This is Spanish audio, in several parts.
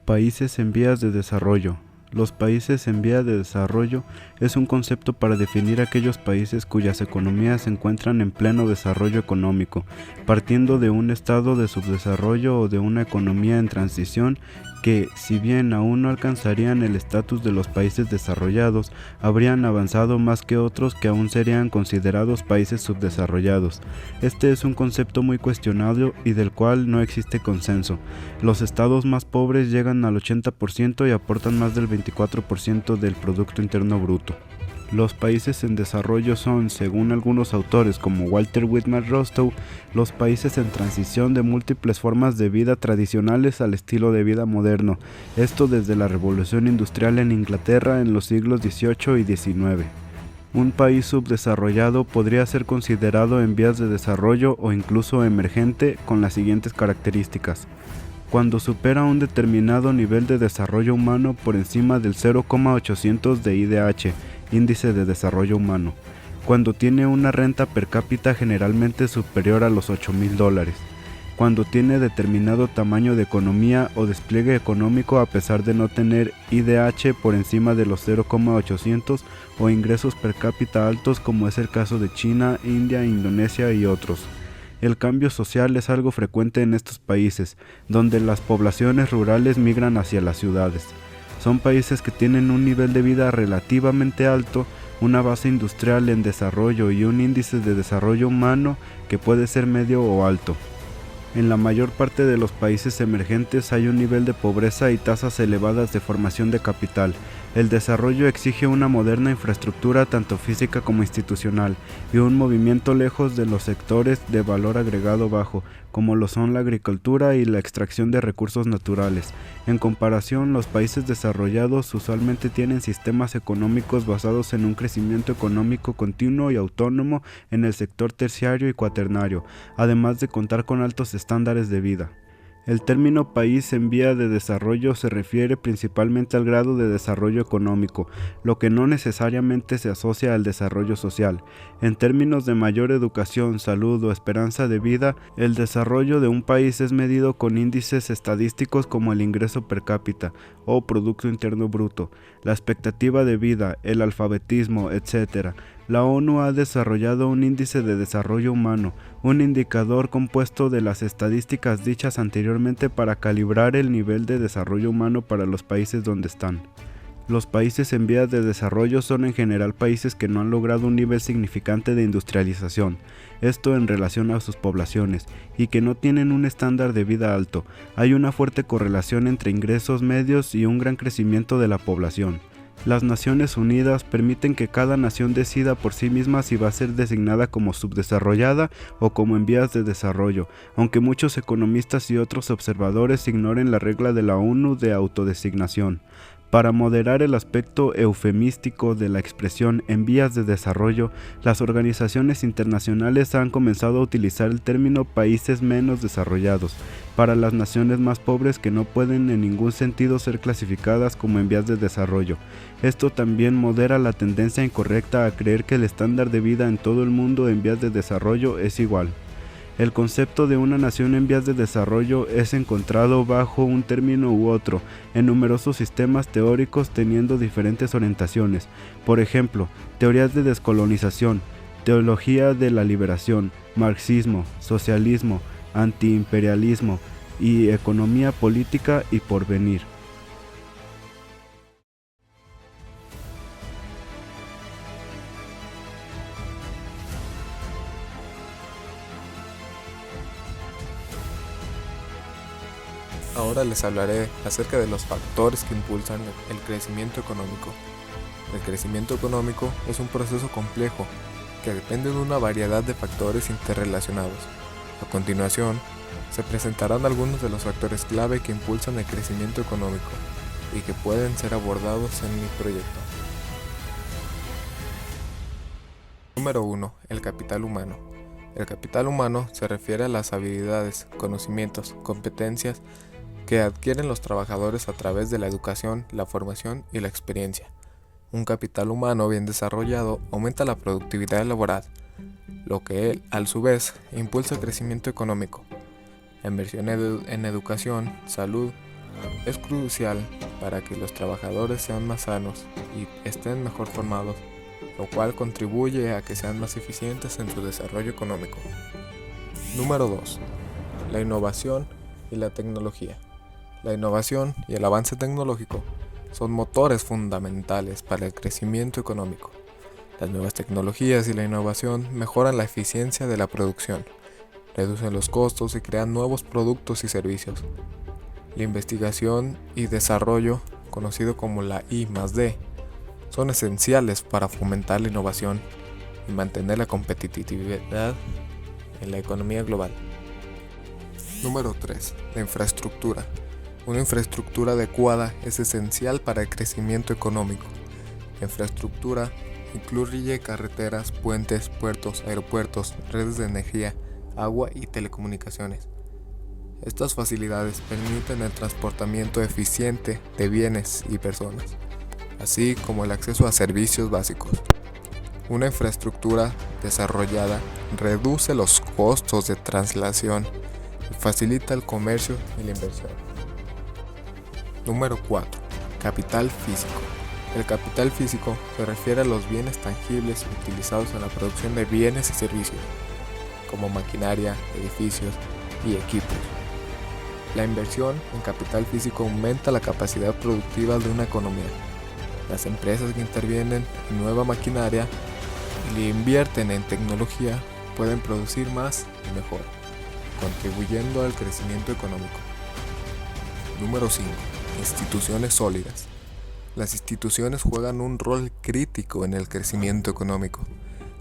Países en vías de desarrollo. Los países en vía de desarrollo es un concepto para definir aquellos países cuyas economías se encuentran en pleno desarrollo económico, partiendo de un estado de subdesarrollo o de una economía en transición que, si bien aún no alcanzarían el estatus de los países desarrollados, habrían avanzado más que otros que aún serían considerados países subdesarrollados. Este es un concepto muy cuestionado y del cual no existe consenso. Los estados más pobres llegan al 80% y aportan más del 24% del Producto Interno Bruto. Los países en desarrollo son, según algunos autores como Walter Whitman Rostow, los países en transición de múltiples formas de vida tradicionales al estilo de vida moderno, esto desde la Revolución Industrial en Inglaterra en los siglos XVIII y XIX. Un país subdesarrollado podría ser considerado en vías de desarrollo o incluso emergente con las siguientes características. Cuando supera un determinado nivel de desarrollo humano por encima del 0,800 de IDH, índice de desarrollo humano, cuando tiene una renta per cápita generalmente superior a los $8,000, cuando tiene determinado tamaño de economía o despliegue económico a pesar de no tener IDH por encima de los 0,800 o ingresos per cápita altos como es el caso de China, India, Indonesia y otros. El cambio social es algo frecuente en estos países, donde las poblaciones rurales migran hacia las ciudades. Son países que tienen un nivel de vida relativamente alto, una base industrial en desarrollo y un índice de desarrollo humano que puede ser medio o alto. En la mayor parte de los países emergentes hay un nivel de pobreza y tasas elevadas de formación de capital. El desarrollo exige una moderna infraestructura tanto física como institucional y un movimiento lejos de los sectores de valor agregado bajo, como lo son la agricultura y la extracción de recursos naturales. En comparación, los países desarrollados usualmente tienen sistemas económicos basados en un crecimiento económico continuo y autónomo en el sector terciario y cuaternario, además de contar con altos estándares de vida. El término país en vía de desarrollo se refiere principalmente al grado de desarrollo económico, lo que no necesariamente se asocia al desarrollo social. En términos de mayor educación, salud o esperanza de vida, el desarrollo de un país es medido con índices estadísticos como el ingreso per cápita o Producto Interno Bruto, la expectativa de vida, el alfabetismo, etc. La ONU ha desarrollado un índice de desarrollo humano, un indicador compuesto de las estadísticas dichas anteriormente para calibrar el nivel de desarrollo humano para los países donde están. Los países en vías de desarrollo son en general países que no han logrado un nivel significante de industrialización, esto en relación a sus poblaciones, y que no tienen un estándar de vida alto. Hay una fuerte correlación entre ingresos medios y un gran crecimiento de la población. Las Naciones Unidas permiten que cada nación decida por sí misma si va a ser designada como subdesarrollada o como en vías de desarrollo, aunque muchos economistas y otros observadores ignoren la regla de la ONU de autodesignación. Para moderar el aspecto eufemístico de la expresión en vías de desarrollo, las organizaciones internacionales han comenzado a utilizar el término países menos desarrollados para las naciones más pobres que no pueden en ningún sentido ser clasificadas como en vías de desarrollo. Esto también modera la tendencia incorrecta a creer que el estándar de vida en todo el mundo en vías de desarrollo es igual. El concepto de una nación en vías de desarrollo es encontrado bajo un término u otro en numerosos sistemas teóricos teniendo diferentes orientaciones, por ejemplo, teorías de descolonización, teología de la liberación, marxismo, socialismo, antiimperialismo y economía política y porvenir. Ahora les hablaré acerca de los factores que impulsan el crecimiento económico. El crecimiento económico es un proceso complejo que depende de una variedad de factores interrelacionados. A continuación, se presentarán algunos de los factores clave que impulsan el crecimiento económico y que pueden ser abordados en mi proyecto. Número 1. El capital humano. El capital humano se refiere a las habilidades, conocimientos, competencias que adquieren los trabajadores a través de la educación, la formación y la experiencia. Un capital humano bien desarrollado aumenta la productividad laboral, lo que, a su vez, impulsa el crecimiento económico. La inversión en educación, salud, Es crucial para que los trabajadores sean más sanos y estén mejor formados, lo cual contribuye a que sean más eficientes en su desarrollo económico. Número 2. La innovación y la tecnología. La innovación y el avance tecnológico son motores fundamentales para el crecimiento económico. Las nuevas tecnologías y la innovación mejoran la eficiencia de la producción, reducen los costos y crean nuevos productos y servicios. La investigación y desarrollo, conocido como la I+D, son esenciales para fomentar la innovación y mantener la competitividad en la economía global. Número 3. La infraestructura. Una infraestructura adecuada es esencial para el crecimiento económico. La infraestructura incluye carreteras, puentes, puertos, aeropuertos, redes de energía, agua y telecomunicaciones. Estas facilidades permiten el transportamiento eficiente de bienes y personas, así como el acceso a servicios básicos. Una infraestructura desarrollada reduce los costos de traslación y facilita el comercio y la inversión. Número 4. Capital físico. El capital físico se refiere a los bienes tangibles utilizados en la producción de bienes y servicios, como maquinaria, edificios y equipos. La inversión en capital físico aumenta la capacidad productiva de una economía. Las empresas que intervienen en nueva maquinaria y invierten en tecnología pueden producir más y mejor, contribuyendo al crecimiento económico. Número 5. Instituciones sólidas. Las instituciones juegan un rol crítico en el crecimiento económico.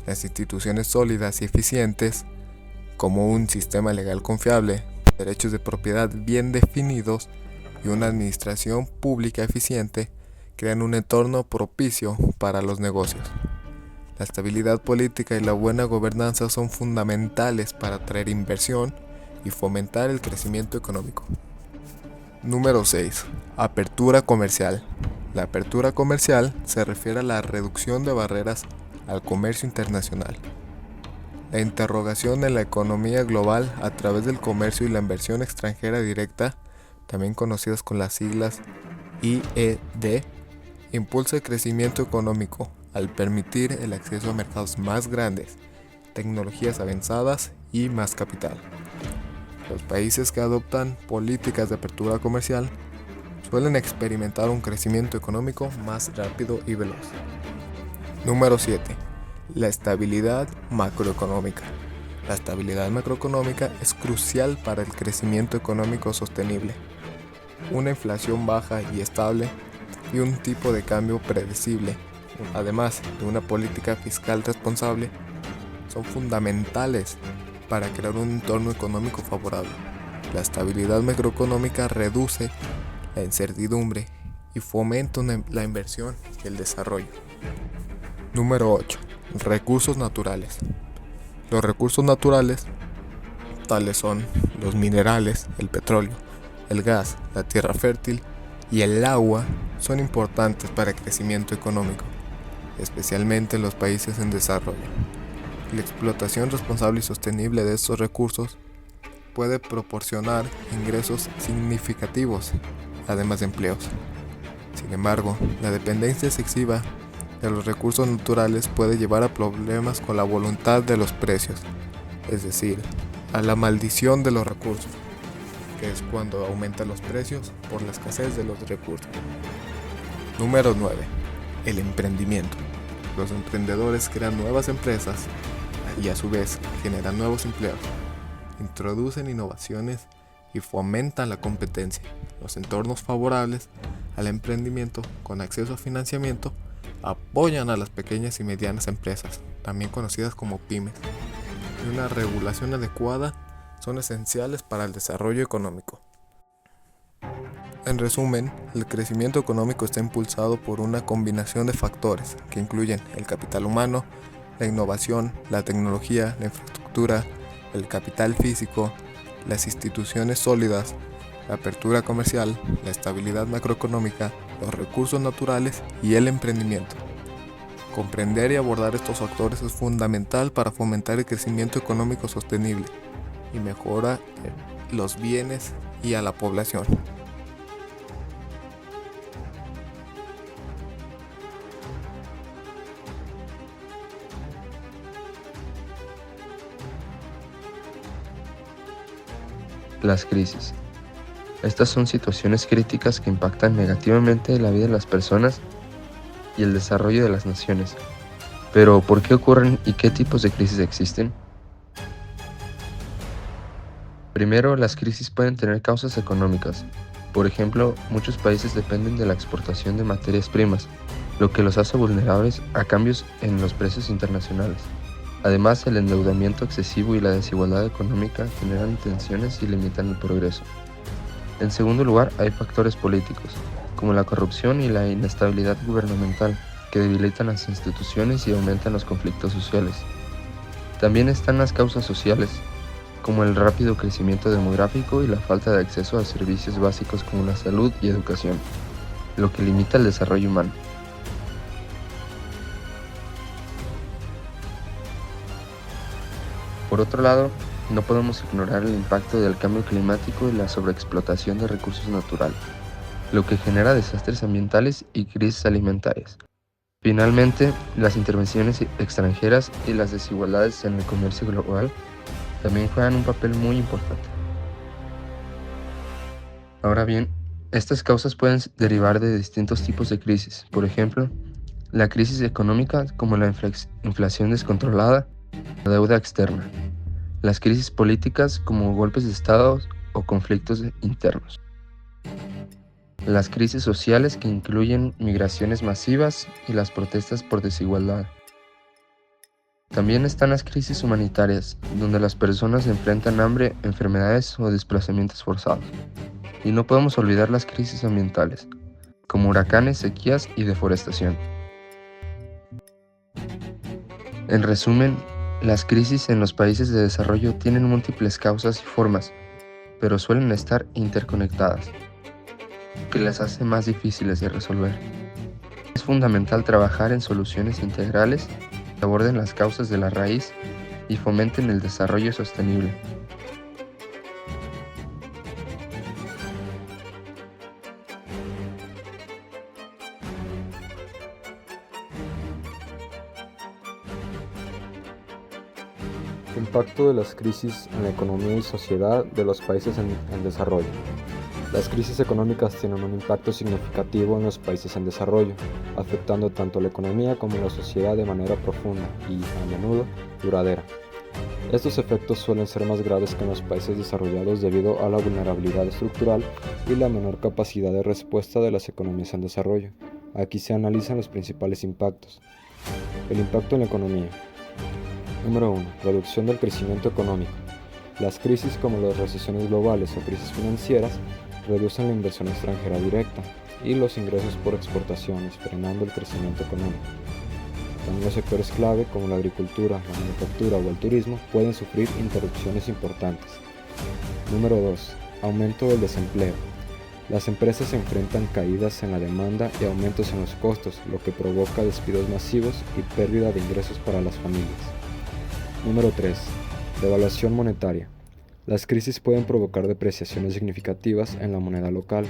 Las instituciones sólidas y eficientes, como un sistema legal confiable, derechos de propiedad bien definidos y una administración pública eficiente, crean un entorno propicio para los negocios. La estabilidad política y la buena gobernanza son fundamentales para atraer inversión y fomentar el crecimiento económico. Número 6. Apertura comercial. La apertura comercial se refiere a la reducción de barreras al comercio internacional. La interrogación de la economía global a través del comercio y la inversión extranjera directa, también conocidas con las siglas IED, impulsa el crecimiento económico al permitir el acceso a mercados más grandes, tecnologías avanzadas y más capital. Los países que adoptan políticas de apertura comercial suelen experimentar un crecimiento económico más rápido y veloz. Número 7. La estabilidad macroeconómica. La estabilidad macroeconómica es crucial para el crecimiento económico sostenible. Una inflación baja y estable y un tipo de cambio predecible, además de una política fiscal responsable, son fundamentales para crear un entorno económico favorable. La estabilidad macroeconómica reduce la incertidumbre y fomenta la inversión y el desarrollo. Número 8. Recursos naturales. Los recursos naturales, tales son los minerales, el petróleo, el gas, la tierra fértil y el agua, son importantes para el crecimiento económico, especialmente en los países en desarrollo. La explotación responsable y sostenible de estos recursos puede proporcionar ingresos significativos, además de empleos. Sin embargo, la dependencia excesiva de los recursos naturales puede llevar a problemas con la voluntad de los precios, es decir, a la maldición de los recursos, que es cuando aumentan los precios por la escasez de los recursos. Número 9. El emprendimiento. Los emprendedores crean nuevas empresas y a su vez generan nuevos empleos, introducen innovaciones y fomentan la competencia. Los entornos favorables al emprendimiento con acceso a financiamiento apoyan a las pequeñas y medianas empresas, también conocidas como pymes, y una regulación adecuada son esenciales para el desarrollo económico. En resumen, el crecimiento económico está impulsado por una combinación de factores que incluyen el capital humano, la innovación, la tecnología, la infraestructura, el capital físico, las instituciones sólidas, la apertura comercial, la estabilidad macroeconómica, los recursos naturales y el emprendimiento. Comprender y abordar estos factores es fundamental para fomentar el crecimiento económico sostenible y mejora los bienes y a la población. Las crisis. Estas son situaciones críticas que impactan negativamente la vida de las personas y el desarrollo de las naciones. Pero, ¿por qué ocurren y qué tipos de crisis existen? Primero, las crisis pueden tener causas económicas. Por ejemplo, muchos países dependen de la exportación de materias primas, lo que los hace vulnerables a cambios en los precios internacionales. Además, el endeudamiento excesivo y la desigualdad económica generan tensiones y limitan el progreso. En segundo lugar, hay factores políticos, como la corrupción y la inestabilidad gubernamental, que debilitan las instituciones y aumentan los conflictos sociales. También están las causas sociales, como el rápido crecimiento demográfico y la falta de acceso a servicios básicos como la salud y educación, lo que limita el desarrollo humano. Por otro lado, no podemos ignorar el impacto del cambio climático y la sobreexplotación de recursos naturales, lo que genera desastres ambientales y crisis alimentarias. Finalmente, las intervenciones extranjeras y las desigualdades en el comercio global también juegan un papel muy importante. Ahora bien, estas causas pueden derivar de distintos tipos de crisis. Por ejemplo, la crisis económica como la inflación descontrolada, la deuda externa, las crisis políticas como golpes de Estado o conflictos internos, las crisis sociales que incluyen migraciones masivas y las protestas por desigualdad. También están las crisis humanitarias, donde las personas enfrentan hambre, enfermedades o desplazamientos forzados. Y no podemos olvidar las crisis ambientales, como huracanes, sequías y deforestación. En resumen, las crisis en los países de desarrollo tienen múltiples causas y formas, pero suelen estar interconectadas, que las hace más difíciles de resolver. Es fundamental trabajar en soluciones integrales que aborden las causas de la raíz y fomenten el desarrollo sostenible. Impacto de las crisis en la economía y sociedad de los países en desarrollo. Las crisis económicas tienen un impacto significativo en los países en desarrollo, afectando tanto la economía como la sociedad de manera profunda y, a menudo, duradera. Estos efectos suelen ser más graves que en los países desarrollados debido a la vulnerabilidad estructural y la menor capacidad de respuesta de las economías en desarrollo. Aquí se analizan los principales impactos. El impacto en la economía. Número 1. Reducción del crecimiento económico. Las crisis como las recesiones globales o crisis financieras reducen la inversión extranjera directa y los ingresos por exportaciones, frenando el crecimiento económico. También los sectores clave como la agricultura, la manufactura o el turismo pueden sufrir interrupciones importantes. Número 2. Aumento del desempleo. Las empresas se enfrentan caídas en la demanda y aumentos en los costos, lo que provoca despidos masivos y pérdida de ingresos para las familias. Número 3. Devaluación monetaria. Las crisis pueden provocar depreciaciones significativas en la moneda local,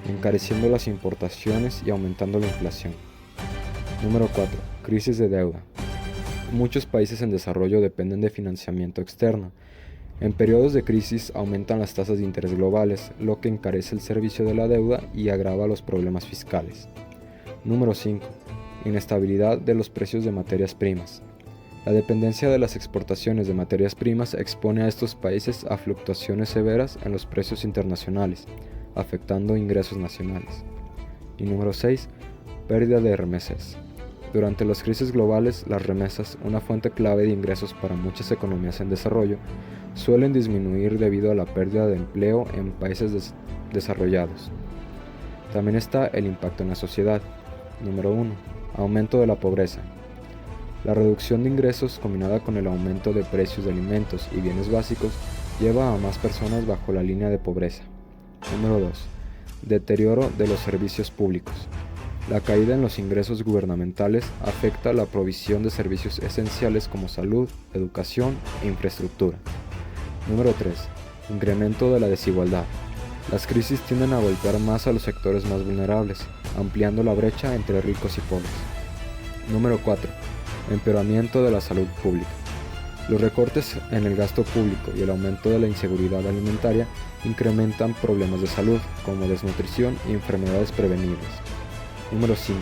encareciendo las importaciones y aumentando la inflación. Número 4. Crisis de deuda. Muchos países en desarrollo dependen de financiamiento externo. En periodos de crisis aumentan las tasas de interés globales, lo que encarece el servicio de la deuda y agrava los problemas fiscales. Número 5. Inestabilidad de los precios de materias primas. La dependencia de las exportaciones de materias primas expone a estos países a fluctuaciones severas en los precios internacionales, afectando ingresos nacionales. Y número 6. Pérdida de remesas. Durante las crisis globales, las remesas, una fuente clave de ingresos para muchas economías en desarrollo, suelen disminuir debido a la pérdida de empleo en países desarrollados. También está el impacto en la sociedad. Número 1. Aumento de la pobreza. La reducción de ingresos combinada con el aumento de precios de alimentos y bienes básicos lleva a más personas bajo la línea de pobreza. Número 2. Deterioro de los servicios públicos. La caída en los ingresos gubernamentales afecta la provisión de servicios esenciales como salud, educación e infraestructura. Número 3. Incremento de la desigualdad. Las crisis tienden a golpear más a los sectores más vulnerables, ampliando la brecha entre ricos y pobres. Número 4. Empeoramiento de la salud pública. Los recortes en el gasto público y el aumento de la inseguridad alimentaria incrementan problemas de salud, como desnutrición y enfermedades prevenibles. Número 5.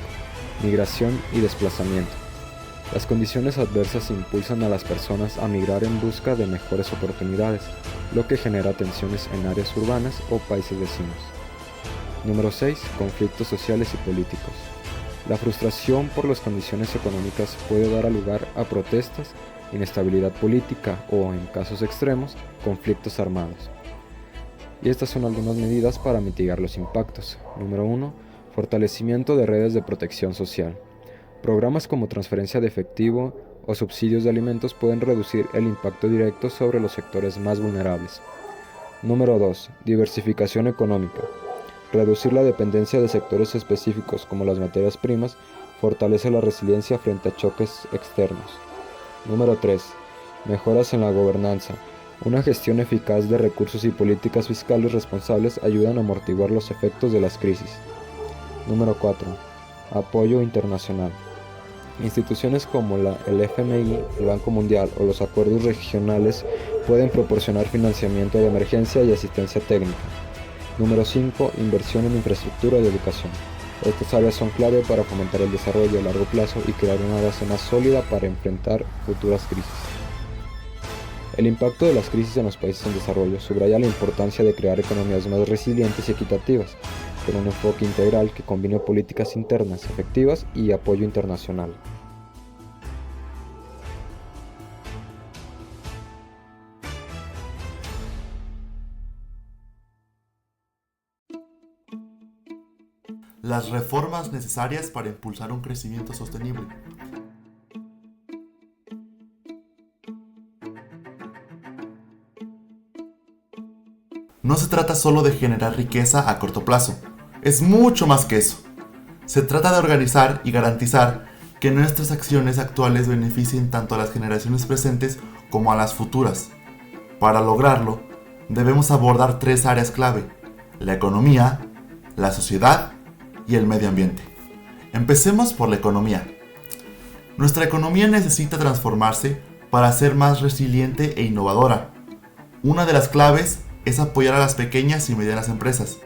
Migración y desplazamiento. Las condiciones adversas impulsan a las personas a migrar en busca de mejores oportunidades, lo que genera tensiones en áreas urbanas o países vecinos. Número 6. Conflictos sociales y políticos. La frustración por las condiciones económicas puede dar lugar a protestas, inestabilidad política o, en casos extremos, conflictos armados. Y estas son algunas medidas para mitigar los impactos. Número 1. Fortalecimiento de redes de protección social. Programas como transferencia de efectivo o subsidios de alimentos pueden reducir el impacto directo sobre los sectores más vulnerables. Número 2. Diversificación económica. Reducir la dependencia de sectores específicos como las materias primas fortalece la resiliencia frente a choques externos. Número 3. Mejoras en la gobernanza. Una gestión eficaz de recursos y políticas fiscales responsables ayudan a amortiguar los efectos de las crisis. Número 4. Apoyo internacional. Instituciones como el FMI, el Banco Mundial o los acuerdos regionales pueden proporcionar financiamiento de emergencia y asistencia técnica. Número 5. Inversión en infraestructura y educación. Estas áreas son clave para fomentar el desarrollo a largo plazo y crear una base más sólida para enfrentar futuras crisis. El impacto de las crisis en los países en desarrollo subraya la importancia de crear economías más resilientes y equitativas, con un enfoque integral que combine políticas internas efectivas y apoyo internacional. Las reformas necesarias para impulsar un crecimiento sostenible. No se trata solo de generar riqueza a corto plazo, es mucho más que eso. Se trata de organizar y garantizar que nuestras acciones actuales beneficien tanto a las generaciones presentes como a las futuras. Para lograrlo, debemos abordar 3 áreas clave: la economía, la sociedad y el medio ambiente. Empecemos por la economía. Nuestra economía necesita transformarse para ser más resiliente e innovadora. Una de las claves es apoyar a las pequeñas y medianas empresas,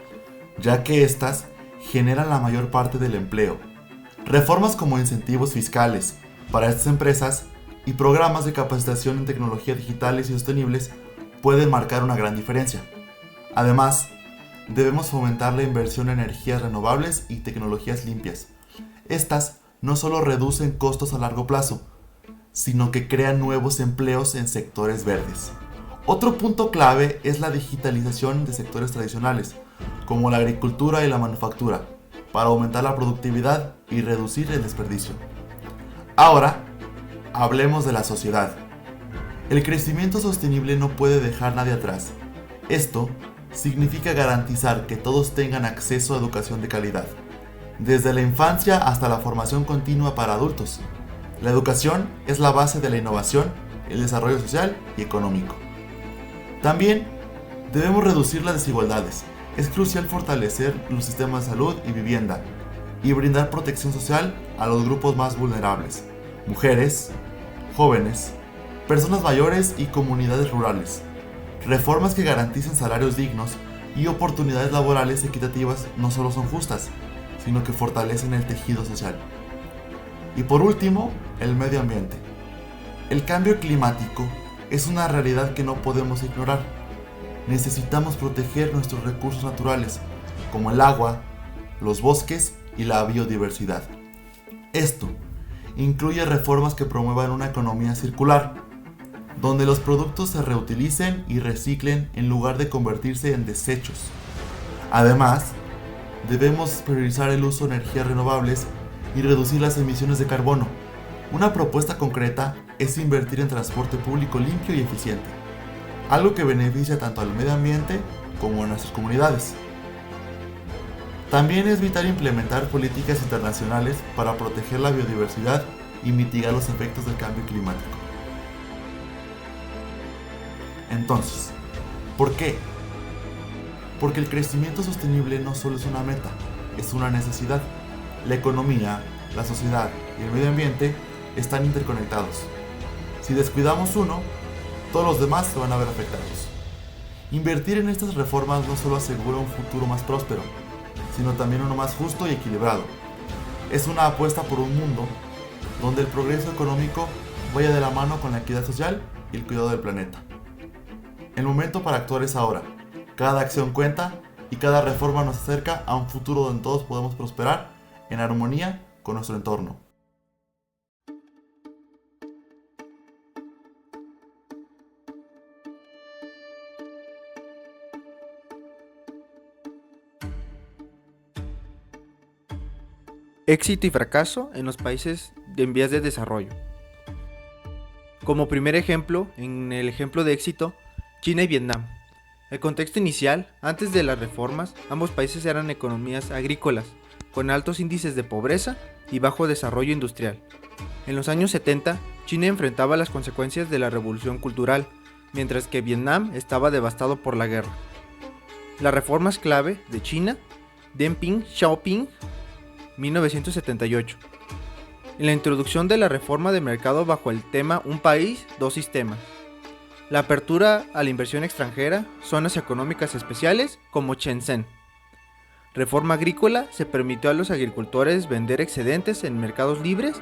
ya que éstas generan la mayor parte del empleo. Reformas como incentivos fiscales para estas empresas y programas de capacitación en tecnologías digitales y sostenibles pueden marcar una gran diferencia. Además, debemos fomentar la inversión en energías renovables y tecnologías limpias. Estas no solo reducen costos a largo plazo, sino que crean nuevos empleos en sectores verdes. Otro punto clave es la digitalización de sectores tradicionales, como la agricultura y la manufactura, para aumentar la productividad y reducir el desperdicio. Ahora, hablemos de la sociedad. El crecimiento sostenible no puede dejar a nadie atrás. Esto significa garantizar que todos tengan acceso a educación de calidad, desde la infancia hasta la formación continua para adultos. La educación es la base de la innovación, el desarrollo social y económico. También debemos reducir las desigualdades. Es crucial fortalecer los sistemas de salud y vivienda y brindar protección social a los grupos más vulnerables: mujeres, jóvenes, personas mayores y comunidades rurales. Reformas que garanticen salarios dignos y oportunidades laborales equitativas no solo son justas, sino que fortalecen el tejido social. Y por último, el medio ambiente. El cambio climático es una realidad que no podemos ignorar. Necesitamos proteger nuestros recursos naturales, como el agua, los bosques y la biodiversidad. Esto incluye reformas que promuevan una economía circular, donde los productos se reutilicen y reciclen en lugar de convertirse en desechos. Además, debemos priorizar el uso de energías renovables y reducir las emisiones de carbono. Una propuesta concreta es invertir en transporte público limpio y eficiente, algo que beneficia tanto al medio ambiente como a nuestras comunidades. También es vital implementar políticas internacionales para proteger la biodiversidad y mitigar los efectos del cambio climático. Entonces, ¿por qué? Porque el crecimiento sostenible no solo es una meta, es una necesidad. La economía, la sociedad y el medio ambiente están interconectados. Si descuidamos uno, todos los demás se van a ver afectados. Invertir en estas reformas no solo asegura un futuro más próspero, sino también uno más justo y equilibrado. Es una apuesta por un mundo donde el progreso económico vaya de la mano con la equidad social y el cuidado del planeta. El momento para actuar es ahora. Cada acción cuenta y cada reforma nos acerca a un futuro donde todos podemos prosperar en armonía con nuestro entorno. Éxito y fracaso en los países en vías de desarrollo. Como primer ejemplo, en el ejemplo de éxito, China y Vietnam. El contexto inicial, antes de las reformas, ambos países eran economías agrícolas, con altos índices de pobreza y bajo desarrollo industrial. En los años 70, China enfrentaba las consecuencias de la revolución cultural, mientras que Vietnam estaba devastado por la guerra. Las reformas clave de China, Deng Xiaoping, 1978. En la introducción de la reforma de mercado bajo el tema Un país, dos sistemas. La apertura a la inversión extranjera, zonas económicas especiales como Shenzhen. Reforma agrícola, se permitió a los agricultores vender excedentes en mercados libres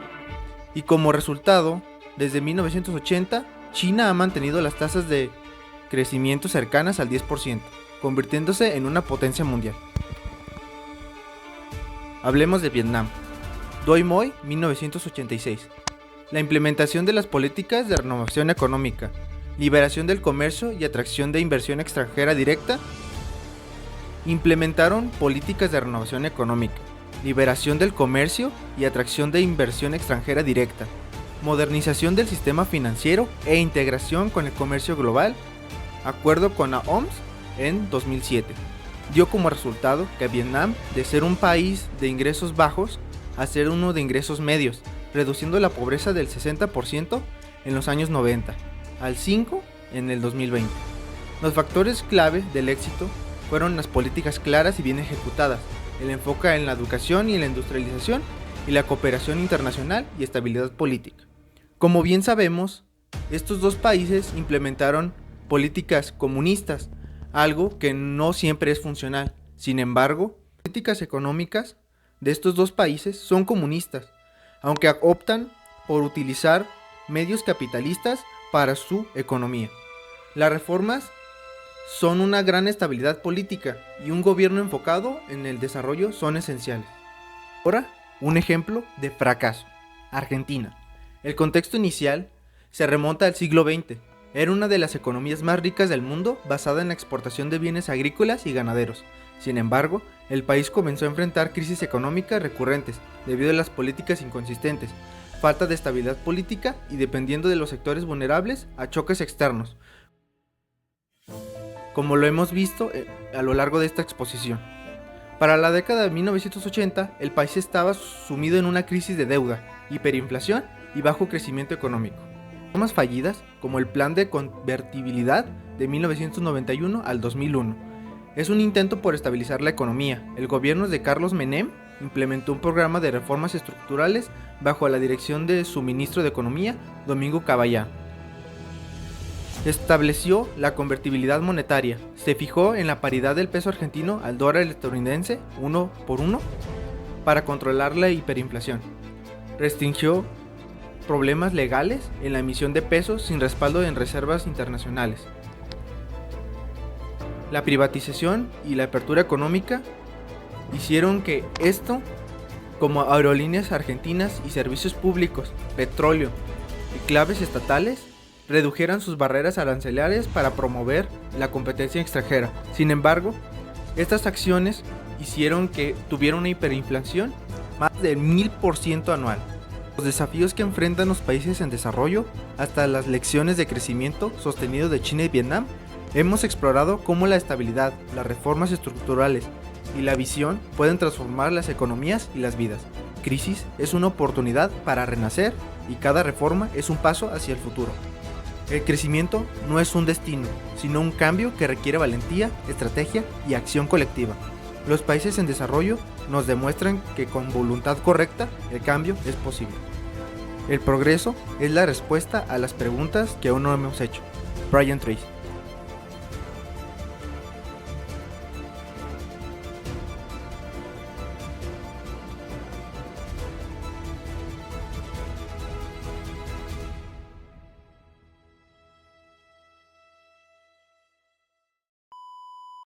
y como resultado, desde 1980, China ha mantenido las tasas de crecimiento cercanas al 10%, convirtiéndose en una potencia mundial. Hablemos de Vietnam. Doi Moi, 1986. La implementación de las políticas de renovación económica, liberación del comercio y atracción de inversión extranjera directa. Implementaron políticas de renovación económica, liberación del comercio y atracción de inversión extranjera directa, modernización del sistema financiero e integración con el comercio global, acuerdo con la OMS en 2007. Dio como resultado que Vietnam, de ser un país de ingresos bajos, a ser uno de ingresos medios, reduciendo la pobreza del 60% en los años 90, al 5% en el 2020. Los factores clave del éxito fueron las políticas claras y bien ejecutadas, el enfoque en la educación y en la industrialización, y la cooperación internacional y estabilidad política. Como bien sabemos, estos dos países implementaron políticas comunistas, algo que no siempre es funcional. Sin embargo, las políticas económicas de estos dos países son comunistas, aunque optan por utilizar medios capitalistas para su economía. Las reformas son una gran estabilidad política y un gobierno enfocado en el desarrollo son esenciales. Ahora, un ejemplo de fracaso. Argentina. El contexto inicial se remonta al siglo XX. Era una de las economías más ricas del mundo, basada en la exportación de bienes agrícolas y ganaderos. Sin embargo, el país comenzó a enfrentar crisis económicas recurrentes debido a las políticas inconsistentes, falta de estabilidad política y dependiendo de los sectores vulnerables a choques externos, como lo hemos visto a lo largo de esta exposición. Para la década de 1980, el país estaba sumido en una crisis de deuda, hiperinflación y bajo crecimiento económico. Reformas fallidas, como el plan de convertibilidad de 1991 al 2001, es un intento por estabilizar la economía. El gobierno de Carlos Menem implementó un programa de reformas estructurales bajo la dirección de su ministro de Economía, Domingo Cavallo. Estableció la convertibilidad monetaria, se fijó en la paridad del peso argentino al dólar estadounidense 1 por 1 para controlar la hiperinflación. Restringió problemas legales en la emisión de pesos sin respaldo en reservas internacionales. La privatización y la apertura económica hicieron que esto, como aerolíneas argentinas y servicios públicos, petróleo y claves estatales, redujeran sus barreras arancelarias para promover la competencia extranjera. Sin embargo, estas acciones hicieron que tuviera una hiperinflación más del 1000% anual. Los desafíos que enfrentan los países en desarrollo, hasta las lecciones de crecimiento sostenido de China y Vietnam, hemos explorado cómo la estabilidad, las reformas estructurales y la visión pueden transformar las economías y las vidas. Crisis es una oportunidad para renacer y cada reforma es un paso hacia el futuro. El crecimiento no es un destino, sino un cambio que requiere valentía, estrategia y acción colectiva. Los países en desarrollo nos demuestran que con voluntad correcta el cambio es posible. El progreso es la respuesta a las preguntas que aún no hemos hecho. Brian Tracy.